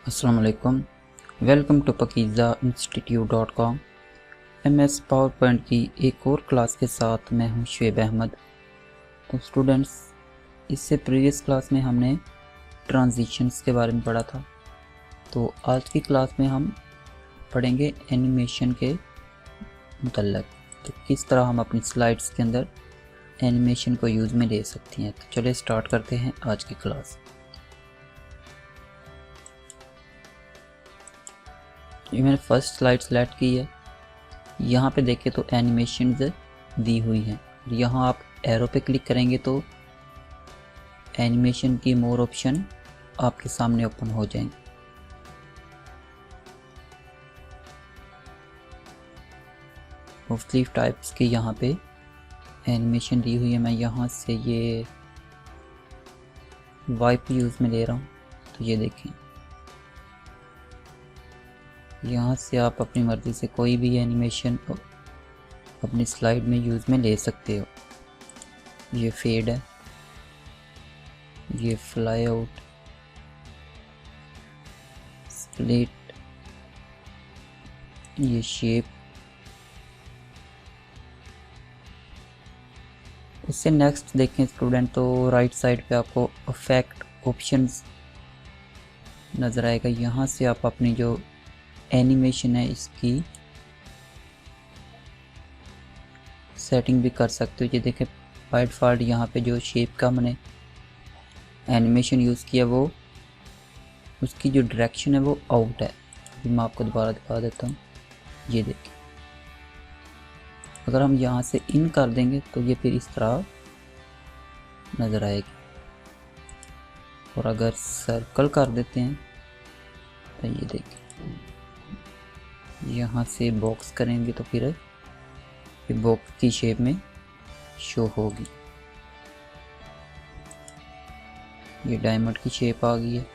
अस्सलाम वालेकुम। Welcome to Pakeeza institute dot com. MS PowerPoint की एक और क्लास के साथ मैं हूं शुएब अहमद। तो स्टूडेंट्स, इससे प्रीवियस क्लास में हमने ट्रांजिशंस के बारे में पढ़ा था। तो आज की क्लास में हम पढ़ेंगे एनिमेशन के मुतल्लक, तो किस तरह हम अपनी स्लाइड्स के अंदर एनिमेशन को यूज़ में ले सकती हैं। तो चलिए स्टार्ट करते हैं आज की क्लास। ये मैंने फर्स्ट स्लाइड सेलेक्ट की है। यहाँ पे देखें तो एनिमेशन दी हुई हैं। यहाँ आप एरो पे क्लिक करेंगे तो एनिमेशन की मोर ऑप्शन आपके सामने ओपन हो जाएंगे। मुख्तलिफ टाइप्स की यहाँ पे एनिमेशन दी हुई है। मैं यहाँ से ये वाइप यूज़ में ले रहा हूँ। तो ये देखें, यहाँ से आप अपनी मर्ज़ी से कोई भी एनिमेशन अपनी स्लाइड में यूज़ में ले सकते हो। ये फेड है, ये फ्लाई आउट, स्प्लिट, ये शेप। उससे नेक्स्ट देखें स्टूडेंट, तो राइट साइड पे आपको इफेक्ट ऑप्शंस नज़र आएगा। यहाँ से आप अपनी जो एनिमेशन है इसकी सेटिंग भी कर सकते हो। ये देखें, बाय डिफ़ॉल्ट यहाँ पे जो शेप का मैंने एनिमेशन यूज़ किया वो उसकी जो डायरेक्शन है वो आउट है। अभी मैं आपको दोबारा दिखा देता हूँ। ये देखें, अगर हम यहाँ से इन कर देंगे तो ये फिर इस तरह नज़र आएगी, और अगर सर्कल कर देते हैं तो ये देखें, यहाँ से बॉक्स करेंगे तो फिर ये बॉक्स की शेप में शो होगी। ये डायमंड की शेप आ गई है,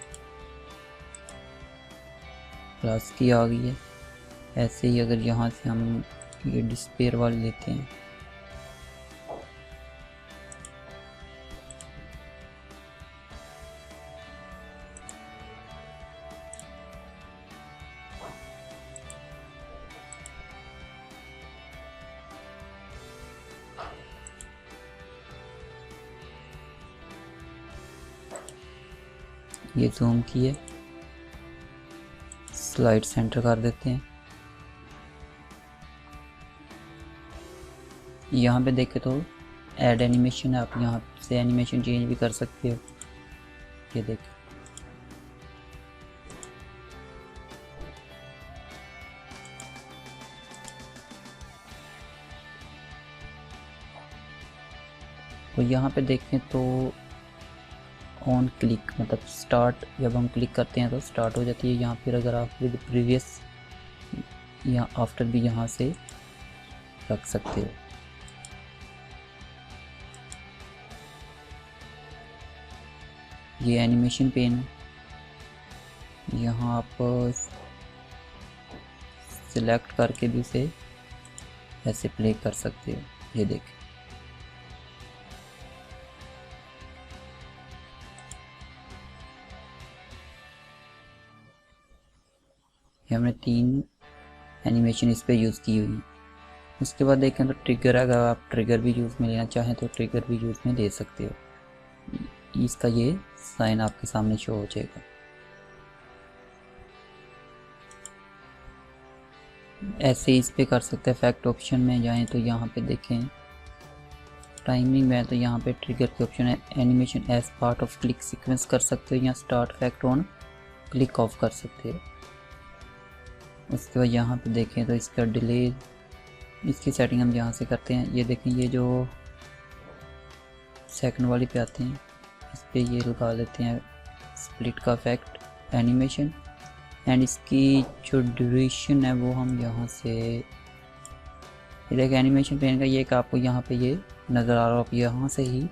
प्लस की आ गई है। ऐसे ही अगर यहाँ से हम ये डिस्पेयर वाले लेते हैं, ये जूम किए, स्लाइड सेंटर कर देते हैं। यहाँ पे देखें तो ऐड एनिमेशन है, आप यहाँ से एनिमेशन चेंज भी कर सकते हो। ये देखें, तो यहाँ पे देखें तो ऑन क्लिक मतलब स्टार्ट, जब हम क्लिक करते हैं तो स्टार्ट हो जाती है। यहाँ फिर अगर आप विद प्रीवियस या आफ्टर भी यहाँ से रख सकते हो। ये एनिमेशन पेन है, यहाँ आप सिलेक्ट करके भी इसे ऐसे प्ले कर सकते हो। ये देखें, हमने 3 एनिमेशन इस पे यूज़ की हुई है। उसके बाद देखें तो ट्रिगर, अगर आप ट्रिगर भी यूज़ में लेना चाहें तो ट्रिगर भी यूज़ में ले सकते हो। इसका ये साइन आपके सामने शो हो जाएगा। ऐसे इस पे कर सकते हैं। इफेक्ट ऑप्शन में जाएं तो यहाँ पे देखें टाइमिंग में, तो यहाँ पे ट्रिगर की ऑप्शन है। Animation as part of click sequence कर सकते हो या start effect on click of कर सकते हो। उसके बाद यहाँ पे देखें तो इसका डिले, इसकी सेटिंग हम यहाँ से करते हैं। ये देखें, ये जो सेकंड वाली पे आते हैं, इस पे ये लगा लेते हैं स्प्लिट का इफेक्ट एनिमेशन, एंड इसकी जो ड्यूरेशन है वो हम यहाँ से, ये देखें एनिमेशन पेन का ये कि आपको यहाँ पे ये नज़र आ रहा हो, आप यहाँ से ही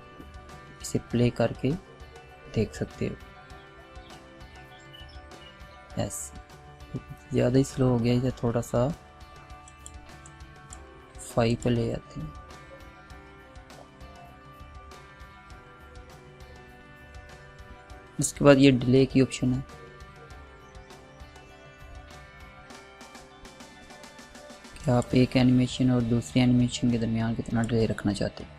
इसे प्ले करके देख सकते हो। ऐसे ज़्यादा ही स्लो हो गया, इसे थोड़ा सा 5 पे ले आते हैं। इसके बाद ये डिले की ऑप्शन है, कि आप एक एनिमेशन और दूसरी एनिमेशन के दरमियान कितना डिले रखना चाहते हैं,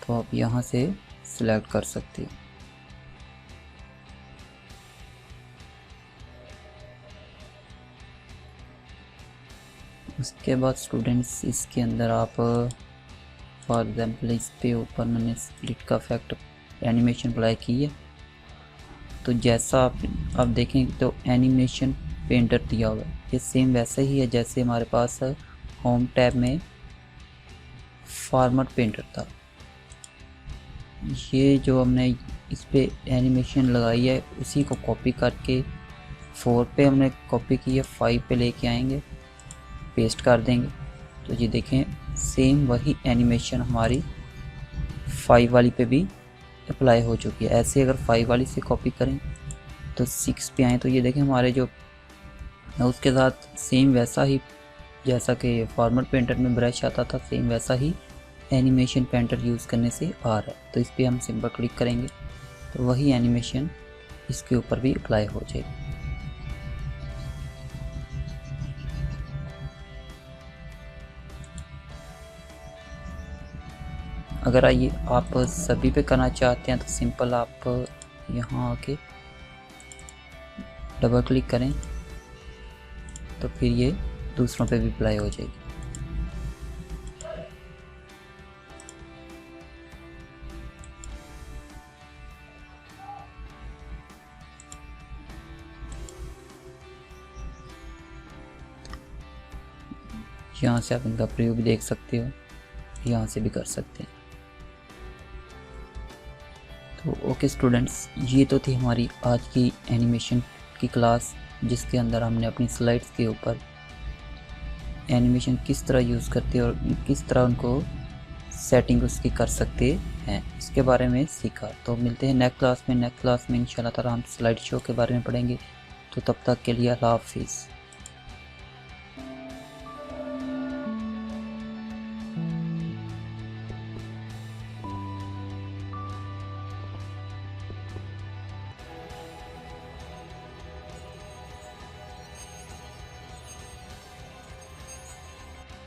तो आप यहाँ से सिलेक्ट कर सकते हो। उसके बाद स्टूडेंट्स इसके अंदर आप फॉर एग्जांपल इस पे ऊपर मैंने स्प्लिट का इफेक्ट एनिमेशन अप्लाई की है, तो जैसा आप देखेंगे तो एनिमेशन पेंटर दिया हुआ है, ये सेम वैसा ही है जैसे हमारे पास होम टैब में फॉर्मेट पेंटर था। ये जो हमने इस पे एनिमेशन लगाई है उसी को कॉपी करके 4 पे हमने कॉपी की है, 5 पे लेके आएंगे, पेस्ट कर देंगे, तो ये देखें सेम वही एनिमेशन हमारी 5 वाली पे भी अप्लाई हो चुकी है। ऐसे अगर 5 वाली से कॉपी करें तो 6 पे आए तो ये देखें हमारे जो उसके साथ सेम वैसा ही जैसा कि फॉर्मेट पेंटर में ब्रश आता था, सेम वैसा ही एनिमेशन पेंटर यूज़ करने से आ रहा है। तो इस पर हम सिंपल क्लिक करेंगे तो वही एनिमेशन इसके ऊपर भी अप्लाई हो जाएगी। अगर आइए आप सभी पे करना चाहते हैं तो सिंपल आप यहाँ आके डबल क्लिक करें तो फिर ये दूसरों पे भी अप्लाई हो जाएगी। यहाँ से आप इनका प्रयोग भी देख सकते हो, यहाँ से भी कर सकते हैं। तो ओके स्टूडेंट्स, ये तो थी हमारी आज की एनिमेशन की क्लास, जिसके अंदर हमने अपनी स्लाइड्स के ऊपर एनिमेशन किस तरह यूज़ करते हैं और किस तरह उनको सेटिंग उसकी कर सकते हैं इसके बारे में सीखा। तो मिलते हैं नेक्स्ट क्लास में। नेक्स्ट क्लास में इंशाल्लाह ताला हम स्लाइड शो के बारे में पढ़ेंगे। तो तब तक के लिए अल्लाह हाफिज़।